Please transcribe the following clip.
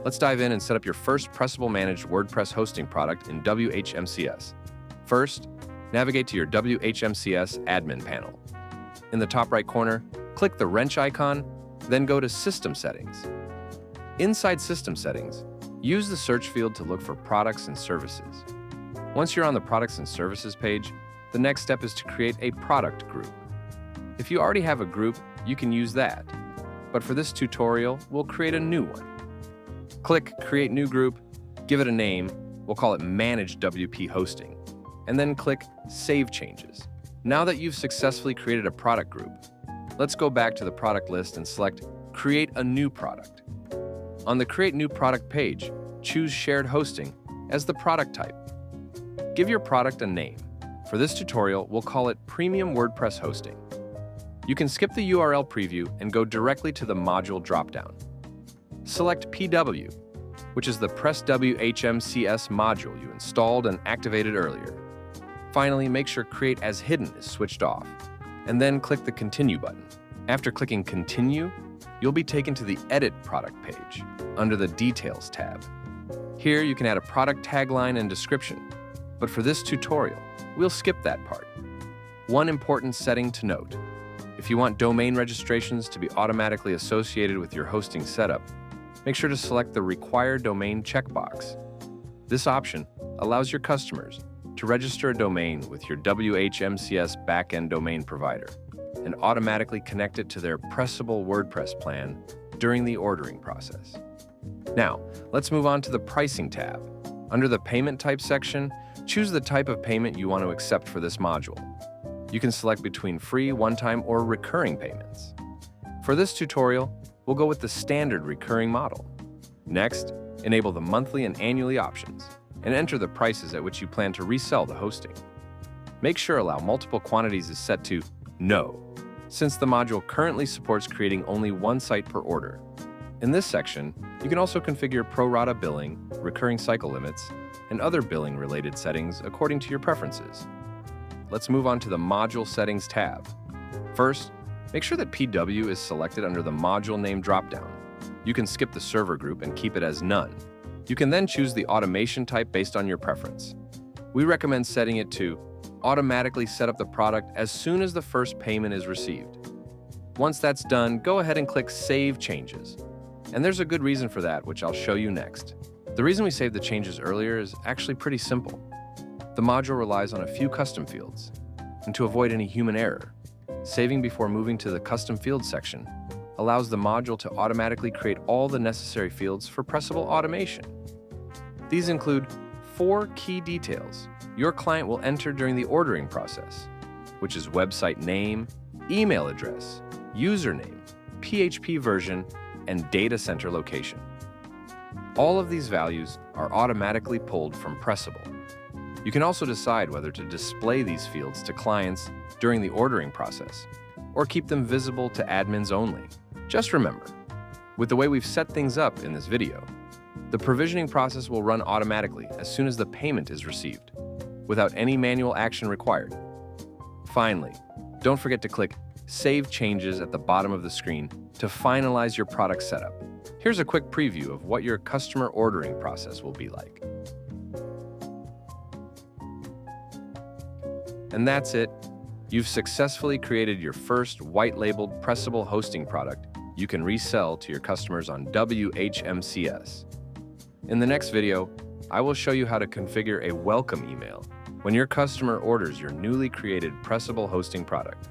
Let's dive in and set up your first Pressable managed WordPress hosting product in WHMCS. First, navigate to your WHMCS admin panel. In the top right corner, click the wrench icon, then go to System Settings. Inside System Settings, use the search field to look for products and services. Once you're on the Products and Services page, the next step is to create a product group. If you already have a group, you can use that. But for this tutorial, we'll create a new one. Click Create New Group, give it a name, we'll call it Manage WP Hosting, and then click Save Changes. Now that you've successfully created a product group, let's go back to the product list and select Create a New Product. On the Create New Product page, choose Shared Hosting as the product type. Give your product a name. For this tutorial, we'll call it Premium WordPress Hosting. You can skip the URL preview and go directly to the module dropdown. Select PW, which is the PressWHMCS module you installed and activated earlier. Finally, make sure Create as Hidden is switched off, and then click the Continue button. After clicking Continue, you'll be taken to the Edit Product page under the Details tab. Here you can add a product tagline and description, but for this tutorial, we'll skip that part. One important setting to note: if you want domain registrations to be automatically associated with your hosting setup, make sure to select the Require Domain checkbox. This option allows your customers to register a domain with your WHMCS backend domain provider and automatically connect it to their Pressable WordPress plan during the ordering process. Now, let's move on to the Pricing tab. Under the Payment Type section, choose the type of payment you want to accept for this module. You can select between free, one-time, or recurring payments. For this tutorial, we'll go with the standard recurring model. Next, enable the monthly and annually options, and enter the prices at which you plan to resell the hosting. Make sure Allow Multiple Quantities is set to No, since the module currently supports creating only one site per order. In this section, you can also configure pro rata billing, recurring cycle limits, and other billing-related settings according to your preferences. Let's move on to the Module Settings tab. First, make sure that PW is selected under the Module Name dropdown. You can skip the server group and keep it as None. You can then choose the automation type based on your preference. We recommend setting it to automatically set up the product as soon as the first payment is received. Once that's done, go ahead and click Save Changes. And there's a good reason for that, which I'll show you next. The reason we saved the changes earlier is actually pretty simple. The module relies on a few custom fields, and to avoid any human error, saving before moving to the Custom Fields section allows the module to automatically create all the necessary fields for Pressable automation. These include 4 key details your client will enter during the ordering process, which is website name, email address, username, PHP version, and data center location. All of these values are automatically pulled from Pressable. You can also decide whether to display these fields to clients during the ordering process or keep them visible to admins only. Just remember, with the way we've set things up in this video, the provisioning process will run automatically as soon as the payment is received, without any manual action required. Finally, don't forget to click Save Changes at the bottom of the screen to finalize your product setup. Here's a quick preview of what your customer ordering process will be like. And that's it. You've successfully created your first white-labeled Pressable hosting product you can resell to your customers on WHMCS. In the next video, I will show you how to configure a welcome email when your customer orders your newly created Pressable hosting product.